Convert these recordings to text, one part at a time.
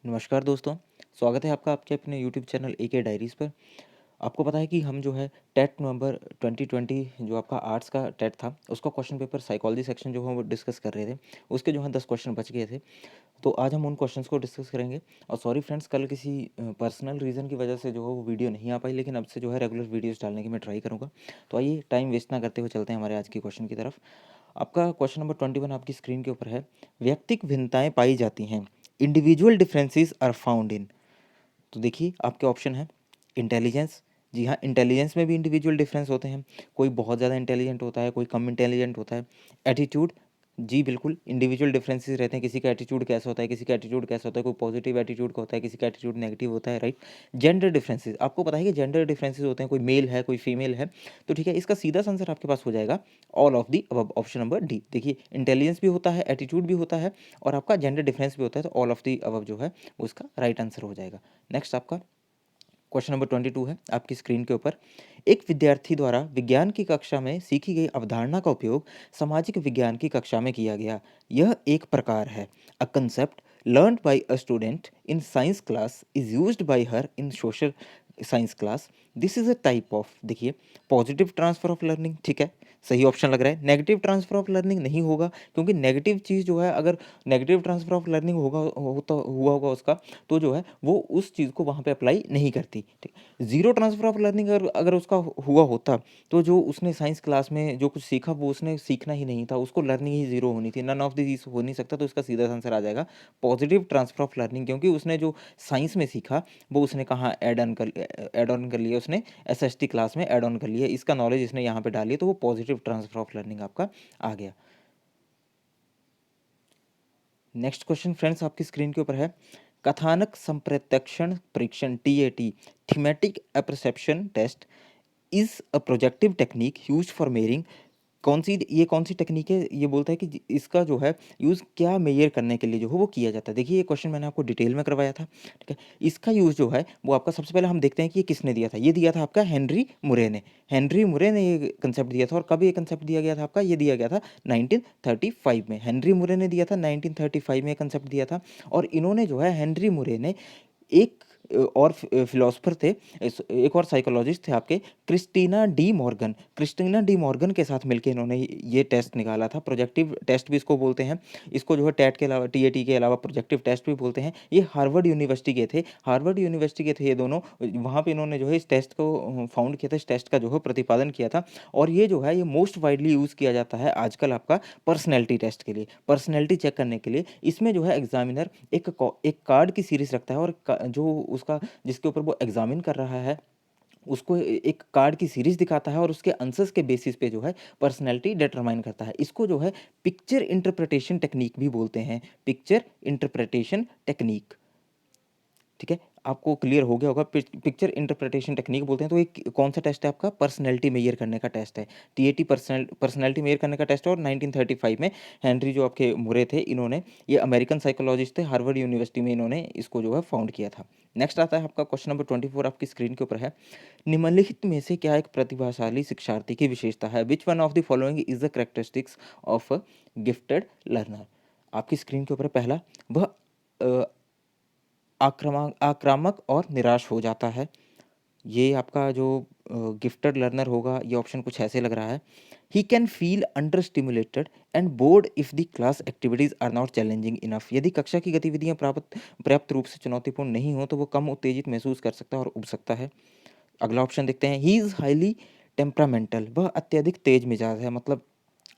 नमस्कार दोस्तों, स्वागत है आपका आपके अपने यूट्यूब चैनल एके डायरीज़ पर। आपको पता है कि हम जो है टेट नवंबर 2020 जो आपका आर्ट्स का टेट था, उसका क्वेश्चन पेपर साइकोलॉजी सेक्शन जो है वो डिस्कस कर रहे थे। उसके जो है 10 क्वेश्चन बच गए थे, तो आज हम उन क्वेश्चंस को डिस्कस करेंगे। और सॉरी फ्रेंड्स, कल किसी पर्सनल रीज़न की वजह से जो है वो वीडियो नहीं आ पाई, लेकिन अब से जो है रेगुलर वीडियोज़ डालने की मैं ट्राई करूँगा। तो आइए टाइम वेस्ट ना करते हुए चलते हैं हमारे आज के क्वेश्चन की तरफ। आपका क्वेश्चन नंबर 21 आपकी स्क्रीन के ऊपर है। व्यक्तिक भिन्नताएं पाई जाती हैं, individual differences are found in. तो देखिए आपके ऑप्शन है इंटेलिजेंस। जी हाँ, इंटेलिजेंस में भी इंडिविजुअल डिफरेंस होते हैं। कोई बहुत ज़्यादा इंटेलिजेंट होता है, कोई कम इंटेलिजेंट होता है। एटीट्यूड, जी बिल्कुल, इंडिविजुअल डिफरेंसेस रहते हैं। किसी का एटीट्यूड कैसा होता है, किसी का एटीट्यूड कैसा होता है, कोई पॉजिटिव एटीट्यूड का होता है, किसी का एटीट्यूड नेगेटिव होता है, राइट। जेंडर डिफरेंसेस, आपको पता है कि जेंडर डिफरेंसेस होते हैं, कोई मेल है कोई फीमेल है। तो ठीक है, इसका सीधा सा आंसर आपके पास हो जाएगा all of the above, option number D. देखिए, इंटेलिजेंस भी होता है, एटीट्यूड भी होता है और आपका जेंडर डिफरेंस भी होता है, तो ऑल ऑफ दी अबव जो है वो इसका राइट आंसर हो जाएगा। नेक्स्ट आपका क्वेश्चन नंबर 22 है आपकी स्क्रीन के ऊपर। एक विद्यार्थी द्वारा विज्ञान की कक्षा में सीखी गई अवधारणा का उपयोग सामाजिक विज्ञान की कक्षा में किया गया। यह एक प्रकार है। A concept learned by a student in science class is used by her in social science class. This is a type of, देखिए, पॉजिटिव ट्रांसफर ऑफ लर्निंग, ठीक है, सही ऑप्शन लग रहा है। नेगेटिव ट्रांसफर ऑफ लर्निंग नहीं होगा, क्योंकि नेगेटिव चीज़ जो है, अगर नेगेटिव ट्रांसफर ऑफ लर्निंग होगा होता हुआ होगा उसका, तो जो है वो उस चीज़ को वहाँ पे अप्लाई नहीं करती, ठीक। ज़ीरो ट्रांसफ़र ऑफ लर्निंग अगर अगर उसका हुआ होता, तो जो उसने साइंस क्लास में जो कुछ सीखा वो उसने सीखना ही नहीं था, उसको लर्निंग ही ज़ीरो होनी थी। नन ऑफ दिस हो नहीं सकता, तो इसका सीधा सा आंसर आ जाएगा पॉजिटिव ट्रांसफ़र ऑफ लर्निंग, क्योंकि उसने जो साइंस में सीखा वो उसने कहाँ ऐड ऑन कर लिया, उसने एसएसटी क्लास में ऐड ऑन कर लिया। इसका नॉलेज इसने यहाँ पे डाली, तो वो पॉजिटिव ट्रांसफ़र ऑफ लर्निंग आपका आ गया। नेक्स्ट क्वेश्चन फ्रेंड्स आपकी स्क्रीन के ऊपर है। कथानक संप्रत्यक्षण परीक्षण, TAT, thematic apperception test is a projective technique used for measuring. कौन सी टेक्निक है, ये बोलता है कि इसका जो है यूज़ क्या मेजर करने के लिए जो है वो किया जाता है। देखिए, ये क्वेश्चन मैंने आपको डिटेल में करवाया था, ठीक है। इसका यूज़ जो है वो आपका, सबसे पहले हम देखते हैं कि ये किसने दिया था। ये दिया था आपका हेनरी मुरे ने। हेनरी मुरे ने ये कंसेप्ट दिया था। और कब ये कंसेप्ट दिया गया था आपका, ये दिया गया था 1935 में। हेनरी मुरे ने दिया था 1935 में कंसेप्ट दिया था। और इन्होंने जो है, हेनरी मुरे ने एक और फिलोसोफर थे, एक और साइकोलॉजिस्ट थे आपके, क्रिस्टीना डी मॉर्गन के साथ मिलके इन्होंने ये टेस्ट निकाला था। प्रोजेक्टिव टेस्ट भी इसको बोलते हैं। इसको जो है टेट के अलावा, टीएटी के अलावा प्रोजेक्टिव टेस्ट भी बोलते हैं। ये हार्वर्ड यूनिवर्सिटी के थे, हार्वर्ड यूनिवर्सिटी के थे ये दोनों। वहाँ पे इन्होंने जो है इस टेस्ट को फाउंड किया था, इस टेस्ट का जो है प्रतिपादन किया था। और ये जो है ये मोस्ट वाइडली यूज़ किया जाता है आजकल आपका पर्सनैलिटी टेस्ट के लिए, पर्सनैलिटी चेक करने के लिए। इसमें जो है एग्जामिनर एक कार्ड की सीरीज रखता है, और जो उसका, जिसके ऊपर वो एग्जामिन कर रहा है, उसको एक कार्ड की सीरीज दिखाता है, और उसके आंसर्स के बेसिस पे जो है पर्सनैलिटी डिटरमाइन करता है। इसको जो है पिक्चर इंटरप्रिटेशन टेक्निक भी बोलते हैं, पिक्चर इंटरप्रिटेशन टेक्निक, ठीक है। आपको क्लियर हो गया होगा, पिक्चर इंटरप्रिटेशन टेक्निक बोलते हैं। तो एक कौन सा टेस्ट है आपका, पर्सनैलिटी मेजर करने का टेस्ट है। टीएटी पर्सनैलिटी मेजर करने का टेस्ट है। और 1935 में हेनरी जो आपके मुरे थे, इन्होंने, ये अमेरिकन साइकोलॉजिस्ट थे, हार्वर्ड यूनिवर्सिटी में इन्होंने इसको जो है फाउंड किया था। नेक्स्ट आता है आपका क्वेश्चन नंबर 24 आपकी स्क्रीन के ऊपर है। निम्नलिखित में से क्या एक प्रतिभाशाली शिक्षार्थी की विशेषता है। Which one of the following is the characteristics of gifted learner. आपकी स्क्रीन के ऊपर है पहला, वह अ, आक्रामक और निराश हो जाता है। ये आपका जो गिफ्टेड लर्नर होगा, ये ऑप्शन कुछ ऐसे लग रहा है। He can feel under stimulated and bored if the class activities are not challenging enough. यदि कक्षा की गतिविधियां पर्याप्त रूप से चुनौतीपूर्ण नहीं हो, तो वो कम उत्तेजित महसूस कर सकता है और उब सकता है। अगला ऑप्शन देखते हैं। ही इज हाईली टेम्परामेंटल, वह अत्यधिक तेज मिजाज है, मतलब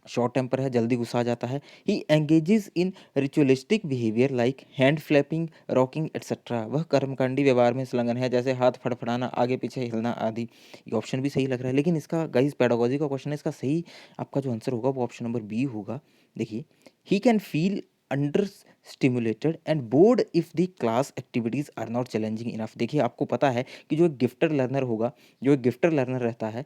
शॉर्ट टेम्पर है, जल्दी गुस्सा आ जाता है। ही engages in ritualistic behaviour like hand flapping, rocking etcetera. वह कर्मकांडी व्यवहार में संलग्न है, जैसे हाथ फड़फड़ाना, आगे पीछे हिलना आदि। ये ऑप्शन भी सही लग रहा है, लेकिन इसका गाइस पेडागोजी का क्वेश्चन है, इसका सही आपका जो आंसर होगा वो ऑप्शन नंबर बी होगा। देखिए, he can feel under stimulated and bored if the class activities are not challenging enough. देखिए, आपको पता है कि जो एक गिफ्टर लर्नर होगा, जो एक गिफ्टर लर्नर रहता है,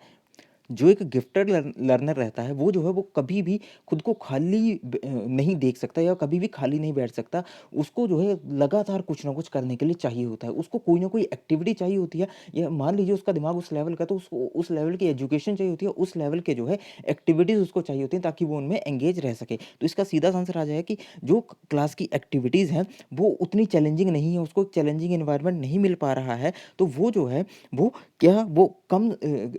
जो एक गिफ्टेड लर्नर रहता है वो जो है वो कभी भी खुद को खाली नहीं देख सकता या कभी भी खाली नहीं बैठ सकता। उसको जो है लगातार कुछ ना कुछ करने के लिए चाहिए होता है, उसको कोई ना कोई एक्टिविटी चाहिए होती है। या मान लीजिए उसका दिमाग उस लेवल का, तो उसको उस लेवल की एजुकेशन चाहिए होती है, उस लेवल के जो है एक्टिविटीज़ उसको चाहिए होती हैं ताकि वो उनमें एंगेज रह सके। तो इसका सीधा सा आंसर आ जाएगा कि जो क्लास की एक्टिविटीज़ हैं वो उतनी चैलेंजिंग नहीं है, उसको एक चैलेंजिंग एनवायरनमेंट नहीं मिल पा रहा है, तो वो जो है वो क्या वो कम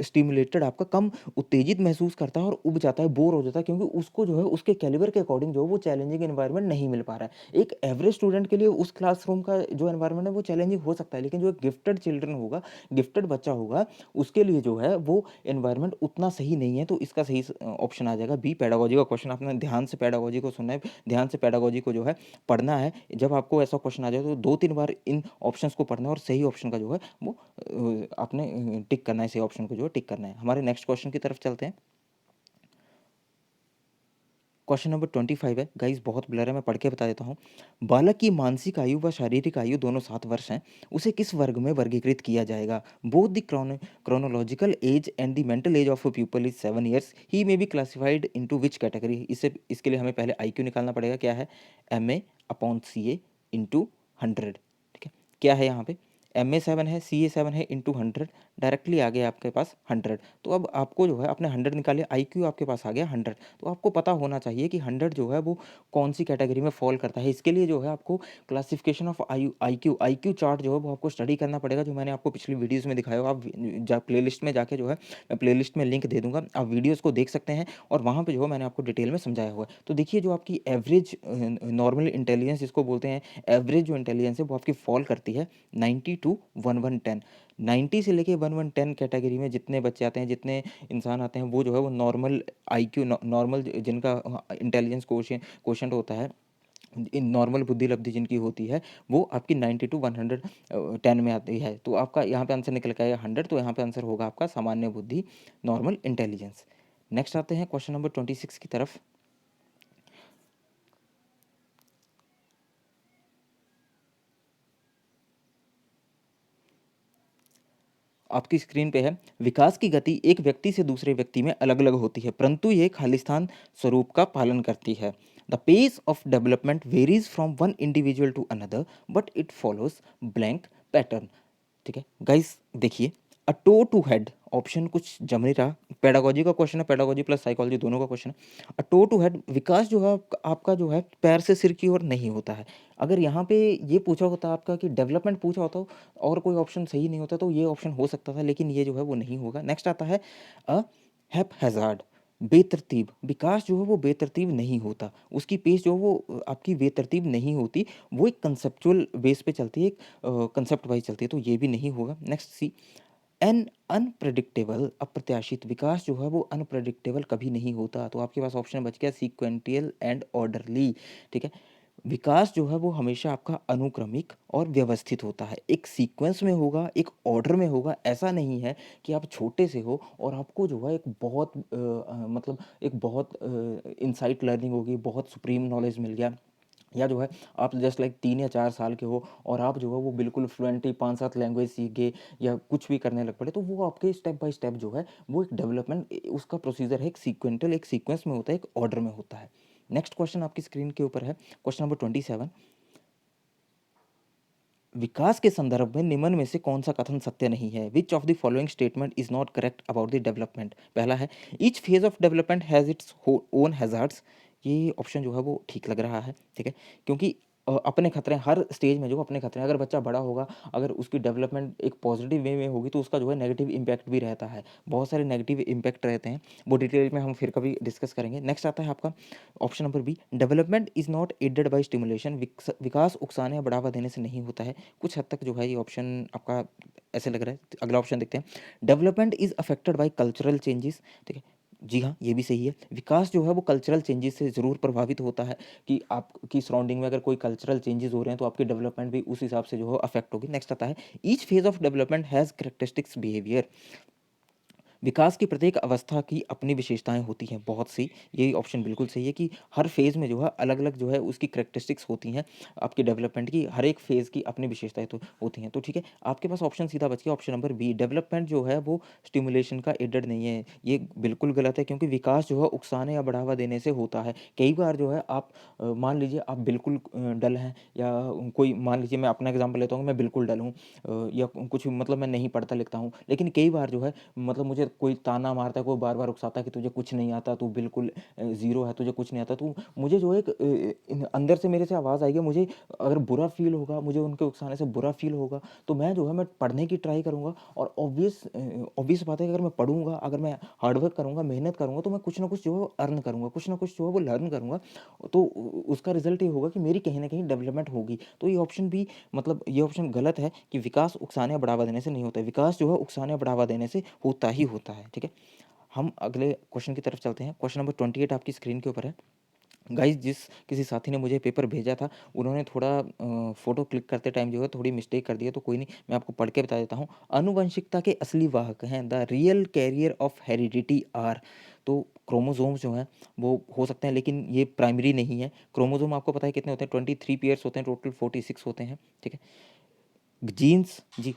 स्टिमुलेटेड, आपका कम उत्तेजित महसूस करता है और उब जाता है, बोर हो जाता है, क्योंकि उसको जो है उसके कैलिबर के अकॉर्डिंग जो है वो चैलेंजिंग एनवायरनमेंट नहीं मिल पा रहा है। एक एवरेज स्टूडेंट के लिए उस क्लासरूम का जो एनवायरनमेंट है वो चैलेंजिंग हो सकता है, लेकिन जो एक गिफ्टेड चिल्ड्रन होगा, गिफ्टेड बच्चा होगा, उसके लिए जो है वो एनवायरनमेंट उतना सही नहीं है। तो इसका सही ऑप्शन आ जाएगा बी, पेडागोजी का क्वेश्चन। आपने ध्यान से पेडागोजी को सुनना है, ध्यान से पेडागोजी को जो है पढ़ना है। जब आपको ऐसा क्वेश्चन आ जाए तो 2-3 बार इन ऑप्शंस को पढ़ना है और सही ऑप्शन का जो है वो आपने टिक करना है, सही ऑप्शन को जो है टिक करना है। हमारे नेक्स्ट क्वेश्चन की तरफ चलते हैं। क्वेश्चन नंबर 25 है गाइस, बहुत ब्लर है, मैं पढ़ के बता देता हूँ। बालक की मानसिक आयु व शारीरिक आयु दोनों 7 वर्ष हैं, उसे किस वर्ग में वर्गीकृत किया जाएगा? Both the chronological age and the mental as of a people is 7 years, he may be classified into which category? इसके लिए हमें पहले IQ निकालना पड़ेगा। क्या है? MA/CA into 100। ठीक है, क्या है यहाँ पे? MA 7 है, CA 7 है, इंटू 100, डायरेक्टली आ गया आपके पास 100। तो अब आपको जो है अपने 100 निकाले, IQ आपके पास आ गया 100। तो आपको पता होना चाहिए कि 100 जो है वो कौन सी कैटेगरी में फॉल करता है। इसके लिए जो है आपको क्लासिफिकेशन ऑफ IQ चार्ट जो है वो आपको स्टडी करना पड़ेगा, जो मैंने आपको पिछली वीडियोस में दिखाया हो। आप प्लेलिस्ट में जाके जो है, मैं प्लेलिस्ट में लिंक दे दूंगा, आप वीडियोस को देख सकते हैं और वहाँ पे जो है मैंने आपको डिटेल में समझाया हुआ है। तो देखिए, जो आपकी एवरेज नॉर्मल इंटेलिजेंस जिसको बोलते हैं, एवरेज जो इंटेलिजेंस है वो आपकी फॉल करती है 90 टू 1110। 90 से लेके 1110 कैटेगरी में जितने बच्चे आते हैं, जितने इंसान आते हैं, वो जो है वो नॉर्मल IQ, नॉर्मल जिनका इंटेलिजेंस कोशेंट होता है, इन नॉर्मल बुद्धि लब्धि जिनकी होती है, वो आपकी 90 टू 110 में आती है। तो आपका यहाँ पे आंसर निकल के आएगा 100, तो यहाँ पे आंसर होगा आपका सामान्य बुद्धि, नॉर्मल इंटेलिजेंस। नेक्स्ट आते हैं क्वेश्चन नंबर 26 की तरफ। आपकी स्क्रीन पे है, विकास की गति एक व्यक्ति से दूसरे व्यक्ति में अलग अलग होती है, परंतु ये खालिस्तान स्वरूप का पालन करती है। The pace of development varies from one individual to another, but it follows blank pattern. ठीक है गाइस, देखिए, अ टो टू हेड ऑप्शन कुछ जम नहीं रहा। पेडागोजी का क्वेश्चन है, पेडागोजी प्लस साइकोलॉजी दोनों का क्वेश्चन है। अ टो टू हेड, विकास जो है आपका जो है पैर से सिर की ओर नहीं होता है। अगर यहाँ पे ये पूछा होता आपका कि डेवलपमेंट पूछा होता और कोई ऑप्शन सही नहीं होता, तो ये ऑप्शन हो सकता था, लेकिन ये जो है वो नहीं होगा। नेक्स्ट आता है अ हैप्पैज़ार्ड, बेतरतीब, विकास जो है वो बेतरतीब नहीं होता, उसकी पेस जो है वो आपकी बेतरतीब नहीं होती, वो एक कंसेप्चुअल बेस पे चलती है, एक कंसेप्ट वाइज चलती है, तो ये भी नहीं होगा। नेक्स्ट सी, एन अनप्रडिक्टेबल, अप्रत्याशित, विकास जो है वो अनप्रडिक्टेबल कभी नहीं होता। तो आपके पास ऑप्शन बच गया सीक्वेंटियल एंड ऑर्डरली। ठीक है, विकास जो है वो हमेशा आपका अनुक्रमिक और व्यवस्थित होता है, एक सीक्वेंस में होगा, एक ऑर्डर में होगा। ऐसा नहीं है कि आप छोटे से हो और आपको जो है एक बहुत मतलब एक बहुत इनसाइट लर्निंग होगी, बहुत सुप्रीम नॉलेज मिल गया, या जो है आप जस्ट लाइक 3 या 4 साल के हो और आप जो है वो बिल्कुल फ्लुएंटली 5-7 लैंग्वेज सीख गए या कुछ भी करने लग पड़े। तो वो आपके स्टेप बाय स्टेप जो है वो एक डेवलपमेंट, उसका प्रोसीजर है, एक सीक्वेंटल, एक सीक्वेंस में होता है, एक ऑर्डर में होता है। नेक्स्ट क्वेश्चन आपकी स्क्रीन के ऊपर है, क्वेश्चन नंबर 27। विकास के संदर्भ में निम्न में से कौन सा कथन सत्य नहीं है? Which of the following statement is not correct about the development? पहला है, each phase of development has its own hazards. ये ऑप्शन जो है वो ठीक लग रहा है। ठीक है, क्योंकि अपने खतरे, हर स्टेज में जो अपने खतरे, अगर बच्चा बड़ा होगा, अगर उसकी डेवलपमेंट एक पॉजिटिव वे में होगी, तो उसका जो है नेगेटिव इम्पैक्ट भी रहता है, बहुत सारे नेगेटिव इम्पैक्ट रहते हैं, वो डिटेल में हम फिर कभी डिस्कस करेंगे। नेक्स्ट आता है आपका option number B, development is not aided by stimulation, विकास उकसाने या बढ़ावा देने से नहीं होता है। कुछ हद तक जो है ये ऑप्शन आपका ऐसे लग रहा है। अगला ऑप्शन देखते हैं, development is affected by cultural changes. ठीक है, जी हाँ, ये भी सही है, विकास जो है वो कल्चरल चेंजेस से ज़रूर प्रभावित होता है, कि आपकी सराउंडिंग में अगर कोई कल्चरल चेंजेस हो रहे हैं तो आपकी डेवलपमेंट भी उस हिसाब से जो है अफेक्ट होगी। नेक्स्ट आता है, each phase of development has characteristics behaviour. विकास की प्रत्येक अवस्था की अपनी विशेषताएँ होती हैं, बहुत सी। ये ऑप्शन बिल्कुल सही है कि हर फ़ेज़ में जो है अलग-अलग जो है उसकी कैरेक्टरिस्टिक्स होती हैं, आपके डेवलपमेंट की हर एक फ़ेज़ की अपनी विशेषताएँ तो होती हैं। तो ठीक है, आपके पास ऑप्शन सीधा बच गया ऑप्शन नंबर बी, डेवलपमेंट जो है वो स्टिमुलेशन का एडेड नहीं है। ये बिल्कुल गलत है क्योंकि विकास जो है उकसाने या बढ़ावा देने से होता है। कई बार जो है आप मान लीजिए आप बिल्कुल डल हैं या कोई मान लीजिए मैं अपना एग्ज़ाम्पल लेता हूँ, मैं बिल्कुल डल हूँ या कुछ मतलब मैं नहीं पढ़ता लिखता हूँ। लेकिन कई बार जो है मतलब मुझे कोई ताना मारता है, कोई बार-बार उकसाता है कि तुझे कुछ नहीं आता, तू बिल्कुल ज़ीरो है, तुझे कुछ नहीं आता। तो मुझे जो है एक अंदर से मेरे से आवाज़ आएगी, मुझे अगर बुरा फ़ील होगा, मुझे उनके उकसाने से बुरा फ़ील होगा, तो मैं जो है मैं पढ़ने की ट्राई करूँगा और ऑब्वियस बात है कि अगर मैं पढ़ूँगा, अगर मैं हार्ड वर्क करूँगा, मेहनत करूँगा, तो मैं कुछ ना कुछ जो है वो अर्न करूँगा, कुछ ना कुछ जो है वो लर्न करूँगा। तो उसका रिज़ल्ट ये होगा कि मेरी कहीं न कहीं डेवलपमेंट होगी। तो ये ऑप्शन भी मतलब ये ऑप्शन गलत है कि विकास उकसाने या बढ़ावा देने से नहीं होता है। विकास जो है उकसाने या बढ़ावा देने से होता ही होता है, ठीक है? हम अगले क्वेश्चन की तरफ चलते हैं। क्वेश्चन नंबर 28 आपकी स्क्रीन के ऊपर है। गाइस जिस किसी साथी ने मुझे पेपर भेजा था, उन्होंने थोड़ा फ़ोटो क्लिक करते टाइम जो है थोड़ी मिस्टेक कर दी है, तो कोई नहीं, मैं आपको पढ़ के बता देता हूँ। आनुवंशिकता के असली वाहक हैं, the real carrier of heredity are. तो क्रोमोसोम्स जो हैं, वो हो सकते हैं, लेकिन ये प्राइमरी नहीं है। क्रोमोसोम आपको पता है कितने होते हैं? 23 पेयर्स होते हैं, टोटल 46 होते हैं, ठीक है? जीन्स जी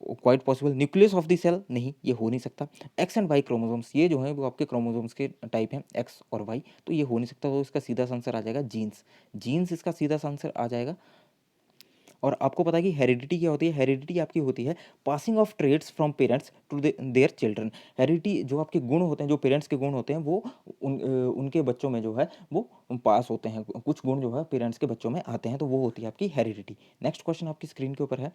quite possible. Nucleus of the cell नहीं, ये हो नहीं सकता। एक्स एंड वाई क्रोमोसोम्स ये जो है वो आपके क्रोमोसोम्स के टाइप हैं, एक्स और वाई, तो ये हो नहीं सकता। तो इसका सीधा सा आंसर आ जाएगा जीन्स। जीन्स इसका सीधा सा आंसर आ जाएगा। और आपको पता है कि हेरिडिटी क्या होती है? हेरिडिटी आपकी होती है passing of traits from parents to their children. Heredity जो आपके गुण होते हैं, जो पेरेंट्स के गुण होते हैं, वो उनके बच्चों में जो है वो पास होते हैं। कुछ गुण जो है पेरेंट्स के बच्चों में आते हैं, तो वो होती है आपकी हेरिडिटी। नेक्स्ट क्वेश्चन आपकी स्क्रीन के ऊपर है।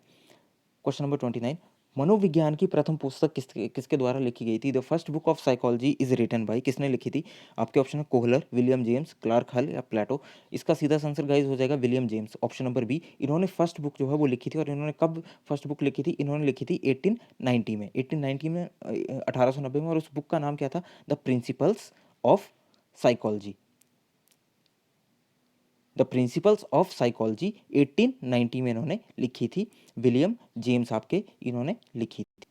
क्वेश्चन नंबर 29, मनोविज्ञान की प्रथम पुस्तक किसके किसके द्वारा लिखी गई थी? The first book of psychology is written by, किसने लिखी थी? आपके ऑप्शन है कोहलर, विलियम जेम्स, क्लार्क हल या प्लेटो। इसका सीधा सा आंसर गाइस हो जाएगा William James, option number B. इन्होंने फर्स्ट बुक जो है वो लिखी थी, और इन्होंने कब फर्स्ट बुक लिखी थी? इन्होंने लिखी थी 1890 में, 1890 में 1890 में। और उस बुक का नाम क्या था? The principles of psychology. The principles of psychology 1890 में इन्होंने लिखी थी। विलियम जेम्स आपके इन्होंने लिखी थी।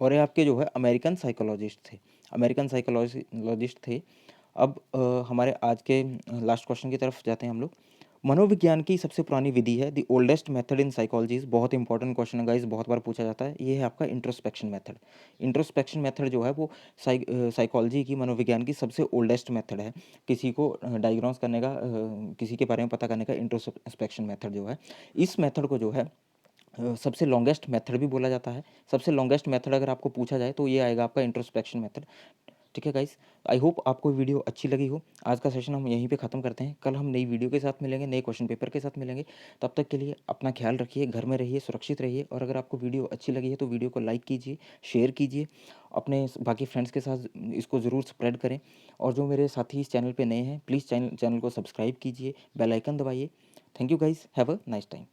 और ये आपके जो है अमेरिकन साइकोलॉजिस्ट थे, अमेरिकन साइकोलॉजिस्ट थे। अब हमारे आज के लास्ट क्वेश्चन की तरफ जाते हैं हम लोग। मनोविज्ञान की सबसे पुरानी विधि है, the oldest method in psychology. बहुत इंपॉर्टेंट क्वेश्चन है गाइस, बहुत बार पूछा जाता है। ये है आपका इंट्रोस्पेक्शन मेथड। इंट्रोस्पेक्शन मेथड जो है वो साइकोलॉजी की, मनोविज्ञान की सबसे ओल्डेस्ट मेथड है। किसी को डायग्नोस करने का, किसी के बारे में पता करने का इंट्रोस्पेक्शन मेथड जो है, इस मेथड को जो है सबसे लॉन्गेस्ट मेथड भी बोला जाता है। सबसे लॉन्गेस्ट मेथड अगर आपको पूछा जाए तो ये आएगा आपका इंट्रोस्पेक्शन मेथड। ठीक है गाइस, आई होप आपको वीडियो अच्छी लगी हो। आज का सेशन हम यहीं पे ख़त्म करते हैं। कल हम नई वीडियो के साथ मिलेंगे, नए क्वेश्चन पेपर के साथ मिलेंगे। तब तक के लिए अपना ख्याल रखिए, घर में रहिए, सुरक्षित रहिए। और अगर आपको वीडियो अच्छी लगी है तो वीडियो को लाइक कीजिए, शेयर कीजिए, अपने बाकी फ्रेंड्स के साथ इसको ज़रूर स्प्रेड करें। और जो मेरे साथी इस चैनल पे नए हैं, प्लीज़ चैनल को सब्सक्राइब कीजिए, बेल आइकन दबाइए। Thank you guys, have a nice time.